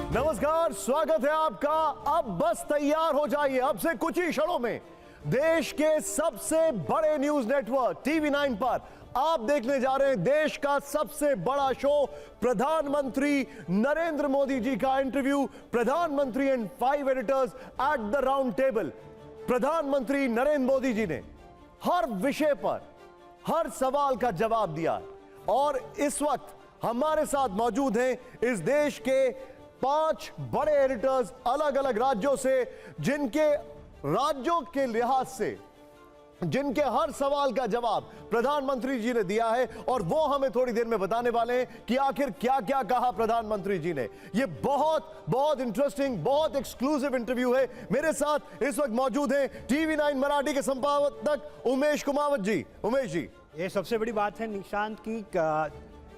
नमस्कार, स्वागत है आपका। अब बस तैयार हो जाइए, अब से कुछ ही क्षणों में देश के सबसे बड़े न्यूज नेटवर्क टीवी9 पर आप देखने जा रहे हैं देश का सबसे बड़ा शो, प्रधानमंत्री नरेंद्र मोदी जी का इंटरव्यू। प्रधानमंत्री and 5 editors at the round table. प्रधानमंत्री नरेंद्र मोदी जी ने हर विषय पर हर सवाल का जवाब दिया और इस वक्त हमारे साथ मौजूद हैं इस देश के 5 बड़े एडिटर्स अलग अलग राज्यों से, जिनके राज्यों के लिहाज से जिनके हर सवाल का जवाब प्रधानमंत्री जी ने दिया है और वो हमें थोड़ी देर में बताने वाले हैं कि आखिर क्या क्या कहा प्रधानमंत्री जी ने। ये बहुत बहुत इंटरेस्टिंग, बहुत एक्सक्लूसिव इंटरव्यू है। मेरे साथ इस वक्त मौजूद हैं टीवी9 मराठी के संपादक उमेश कुमावत जी। उमेश जी, ये सबसे बड़ी बात है निशांत की,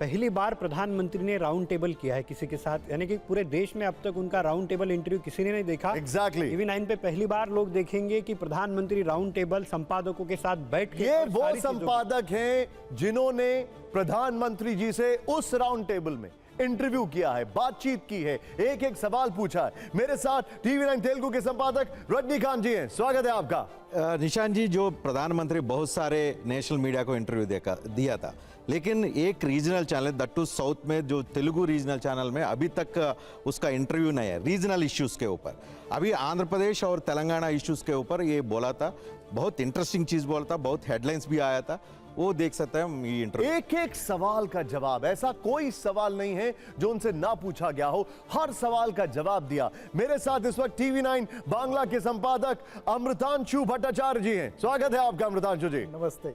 पहली बार प्रधानमंत्री ने राउंड टेबल किया है किसी के साथ, यानी कि पूरे देश में अब तक उनका राउंड टेबल इंटरव्यू किसी ने नहीं देखा। एग्जैक्टली। टीवी9 पे पहली बार लोग देखेंगे कि प्रधानमंत्री राउंड टेबल संपादकों के साथ बैठ के, ये वो संपादक हैं जिन्होंने प्रधानमंत्री जी से उस राउंड टेबल में इंटरव्यू किया है, बातचीत की है, एक एक सवाल पूछा है। मेरे साथ टीवी9 तेलुगु के संपादक रजनीकांत जी हैं, स्वागत है आपका। निशांत जी, जो प्रधानमंत्री बहुत सारे नेशनल मीडिया को इंटरव्यू दिया था, लेकिन एक रीजनल चैनल दट्टू साउथ में जो तेलुगु रीजनल चैनल में अभी तक उसका इंटरव्यू नहीं है रीजनल इश्यूज के ऊपर। अभी आंध्र प्रदेश और तेलंगाना इश्यूज के ऊपर ये बोला था, बहुत इंटरेस्टिंग चीज बोला था, बहुत हेडलाइंस भी आया था, वो देख सकते हैं हम ये इंटरव्यू। एक एक सवाल का जवाब, ऐसा कोई सवाल नहीं है जो उनसे ना पूछा गया हो, हर सवाल का जवाब दिया। मेरे साथ इस वक्त टीवी9 बांग्ला के संपादक अमृतांशु भट्टाचार्य जी हैं, स्वागत है आपका अमृतांशु जी। नमस्ते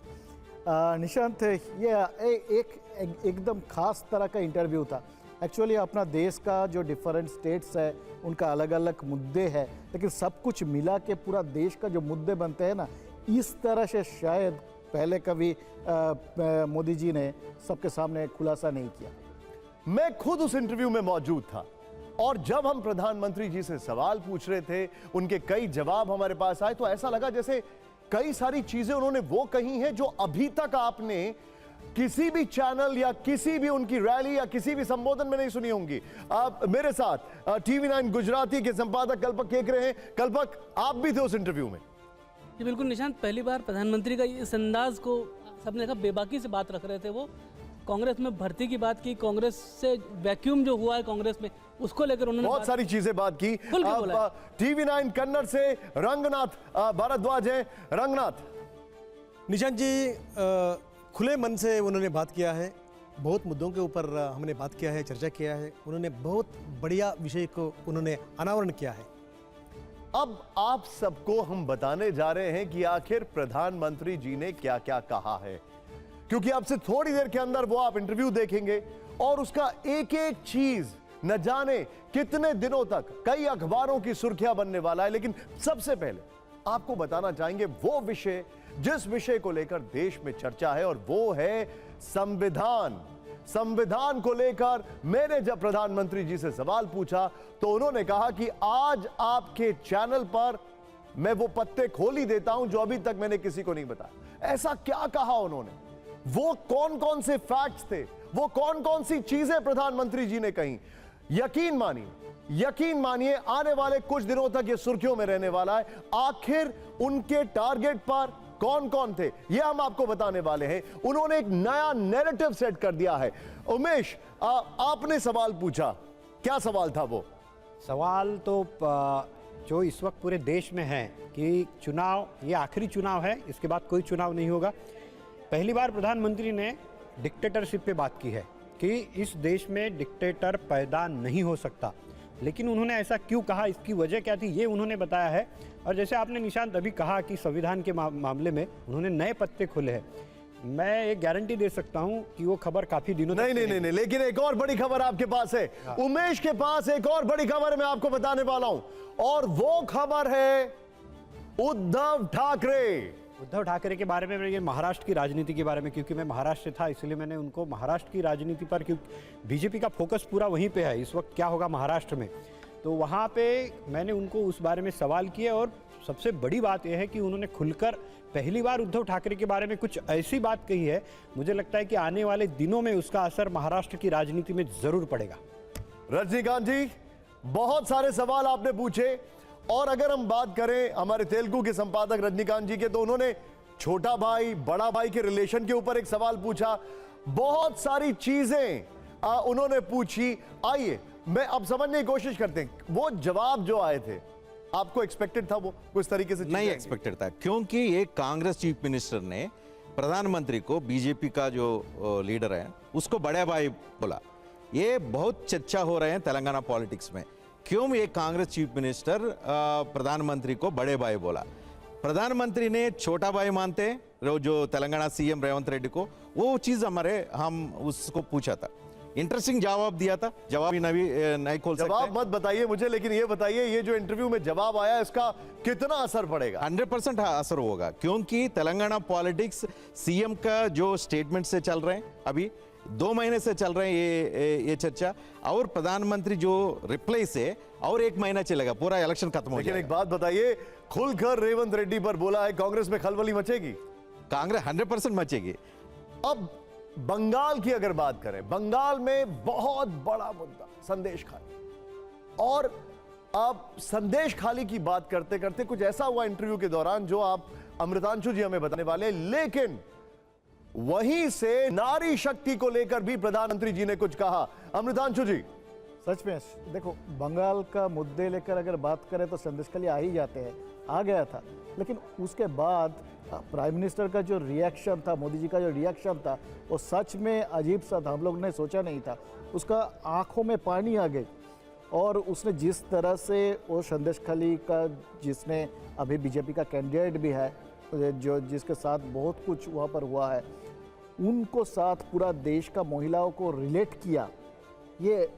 निशांत, ये एकदम खास तरह का इंटरव्यू था। एक्चुअली अपना देश का जो डिफरेंट स्टेट्स है उनका अलग अलग मुद्दे हैं, लेकिन सब कुछ मिला के पूरा देश का जो मुद्दे बनते हैं ना, इस तरह से शायद पहले कभी मोदी जी ने सबके सामने खुलासा नहीं किया। मैं खुद उस इंटरव्यू में मौजूद था और जब हम प्रधानमंत्री जी से सवाल पूछ रहे थे, उनके कई जवाब हमारे पास आए, तो ऐसा लगा जैसे कई सारी चीजें उन्होंने वो कही हैं जो अभी तक आपने किसी भी चैनल या किसी भी उनकी रैली या किसी भी संबोधन में नहीं सुनी होंगी। आप मेरे साथ टीवी9 गुजराती के संपादक कल्पक केकरे हैं। कल्पक, आप भी थे उस इंटरव्यू में। जी बिल्कुल निशांत, पहली बार प्रधानमंत्री का इस अंदाज को सबने देखा, बेबाकी से बात रख रहे थे। वो कांग्रेस में भर्ती की बात की, कांग्रेस से वैक्यूम जो हुआ है कांग्रेस में, उसको लेकर उन्होंने बहुत सारी चीजें बात की। टीवी9 कन्नड़ से रंगनाथ भारद्वाज हैं। रंगनाथ, निशांत जी, खुले मन से उन्होंने बात किया है, बहुत मुद्दों के ऊपर हमने बात किया है, चर्चा किया है। उन्होंने बहुत बढ़िया विषय को उन्होंने अनावरण किया है। अब आप सबको हम बताने जा रहे हैं कि आखिर प्रधानमंत्री जी ने क्या क्या कहा है, क्योंकि आपसे थोड़ी देर के अंदर वो आप इंटरव्यू देखेंगे और उसका एक एक चीज न जाने कितने दिनों तक कई अखबारों की सुर्खियां बनने वाला है। लेकिन सबसे पहले आपको बताना चाहेंगे वो विषय जिस विषय को लेकर देश में चर्चा है, और वो है संविधान। संविधान को लेकर मैंने जब प्रधानमंत्री जी से सवाल पूछा तो उन्होंने कहा कि आज आपके चैनल पर मैं वो पत्ते खोल ही देता हूं जो अभी तक मैंने किसी को नहीं बताया। ऐसा क्या कहा उन्होंने, वो कौन कौन से फैक्ट्स थे, वो कौन कौन सी चीजें प्रधानमंत्री जी ने कही। यकीन मानिए आने वाले कुछ दिनों तक ये सुर्खियों में रहने वाला है। आखिर उनके टारगेट पर कौन कौन थे, ये हम आपको बताने वाले हैं। उन्होंने एक नया नैरेटिव सेट कर दिया है। उमेश, आपने सवाल पूछा, क्या सवाल था वो? सवाल तो जो इस वक्त पूरे देश में है कि चुनाव, ये आखिरी चुनाव है, इसके बाद कोई चुनाव नहीं होगा। पहली बार प्रधानमंत्री ने डिक्टेटरशिप पे बात की है कि इस देश में डिक्टेटर पैदा नहीं हो सकता, लेकिन उन्होंने ऐसा क्यों कहा, इसकी वजह क्या थी, ये उन्होंने बताया है। और जैसे आपने निशांत अभी कहा कि संविधान के मामले में उन्होंने नए पत्ते खोले हैं, मैं एक गारंटी दे सकता हूं कि वो खबर काफी दिनों नहीं, लेकिन एक और बड़ी खबर आपके पास है। हाँ। उमेश के पास एक और बड़ी खबर मैं आपको बताने वाला हूं, और वो खबर है उद्धव ठाकरे के बारे में, महाराष्ट्र की राजनीति के बारे में, क्योंकि मैं महाराष्ट्र से था इसलिए मैंने उनको महाराष्ट्र की राजनीति पर, क्योंकि बीजेपी का फोकस पूरा वहीं पे है इस वक्त क्या होगा महाराष्ट्र में, तो वहाँ पे मैंने उनको उस बारे में सवाल किए। और सबसे बड़ी बात यह है कि उन्होंने खुलकर पहली बार उद्धव ठाकरे के बारे में कुछ ऐसी बात कही है, मुझे लगता है कि आने वाले दिनों में उसका असर महाराष्ट्र की राजनीति में जरूर पड़ेगा। रजनीकांत जी, बहुत सारे सवाल आपने पूछे, और अगर हम बात करें हमारे तेलुगु के संपादक रजनीकांत जी के, तो उन्होंने छोटा भाई बड़ा भाई के रिलेशन के ऊपर एक सवाल पूछा, बहुत सारी चीजें उन्होंने पूछी। आइए मैं अब समझने की कोशिश करते हैं, वो जवाब जो आए थे आपको एक्सपेक्टेड था वो कुछ तरीके से? नहीं एक्सपेक्टेड था, क्योंकि एक कांग्रेस चीफ मिनिस्टर ने प्रधानमंत्री को, बीजेपी का जो लीडर है उसको बड़े भाई बोला। ये बहुत चर्चा हो रहे हैं तेलंगाना पॉलिटिक्स में, क्यों एक कांग्रेस चीफ मिनिस्टर प्रधानमंत्री को बड़े भाई बोला। प्रधानमंत्री ने छोटा भाई मानते हैं जो तेलंगाना सीएम रेवंत रेड्डी को, वो चीज हम उसको पूछा था, इंटरेस्टिंग जवाब दिया था। जवाब ही नहीं खोल सकते। जवाब मत बताइए मुझे, लेकिन ये बताइए ये जो इंटरव्यू में जवाब आया इसका कितना असर पड़ेगा? 100% असर होगा, क्योंकि तेलंगाना पॉलिटिक्स सीएम का जो स्टेटमेंट से चल रहे हैं, अभी 2 महीने से चल रहे हैं ये चर्चा, और प्रधानमंत्री जो रिप्लाई से और 1 महीना चलेगा, पूरा इलेक्शन खत्म हो लेकिन जाएगा। एक बात बताइए, खुलकर रेवंत रेड्डी पर बोला है कांग्रेस में खलबली मचेगी? कांग्रेस 100% मचेगी। अब बंगाल की अगर बात करें, बंगाल में बहुत बड़ा मुद्दा संदेश खाली, और अब संदेश खाली की बात करते करते कुछ ऐसा हुआ इंटरव्यू के दौरान जो आप अमृतांशु जी हमें बताने वाले, लेकिन वहीं से नारी शक्ति को लेकर भी प्रधानमंत्री जी ने कुछ कहा। अमृतांशु जी, सच में देखो, बंगाल का मुद्दे लेकर अगर बात करें तो संदेश के लिए आ ही जाते हैं, आ गया था, लेकिन उसके बाद प्राइम मिनिस्टर का जो रिएक्शन था, मोदी जी का जो रिएक्शन था, वो सच में अजीब सा था, हम लोग ने सोचा नहीं था। उसका आंखों में पानी आ गई, और उसने जिस तरह से वो संदेश खाली का, जिसने अभी बीजेपी का कैंडिडेट भी है, जो जिसके साथ बहुत कुछ वहाँ पर हुआ है, उनको साथ पूरा देश का महिलाओं को रिलेट किया, ये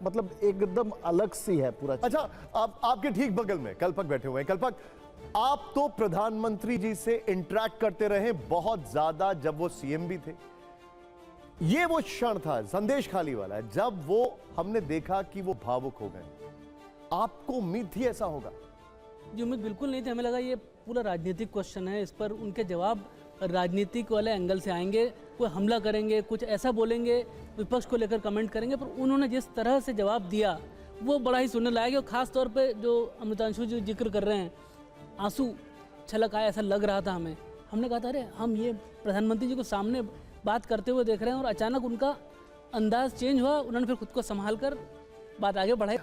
मतलब एकदम अलग सी है पूरा। अच्छा, आपके ठीक बगल में कल्पक बैठे हुए हैं। कल्पक, आप तो प्रधानमंत्री जी से इंटरेक्ट करते रहे बहुत ज्यादा जब वो सीएम भी थे। ये वो क्षण था संदेश खाली वाला, जब वो हमने देखा कि वो भावुक हो गए। आपको उम्मीद थी ऐसा होगा? जी उम्मीद बिल्कुल नहीं थी, हमें लगा ये पूरा राजनीतिक क्वेश्चन है, इस पर उनके जवाब राजनीतिक वाले एंगल से आएंगे, कोई हमला करेंगे, कुछ ऐसा बोलेंगे, विपक्ष को लेकर कमेंट करेंगे, पर उन्होंने जिस तरह से जवाब दिया वो बड़ा ही सुनने लायक है। और ख़ास तौर पे जो अमृतांशु जी जिक्र कर रहे हैं, आंसू छलक आया ऐसा लग रहा था हमें। हमने कहा था अरे हम ये प्रधानमंत्री जी को सामने बात करते हुए देख रहे हैं, और अचानक उनका अंदाज चेंज हुआ, उन्होंने फिर खुद को संभाल कर बात आगे बढ़ाई।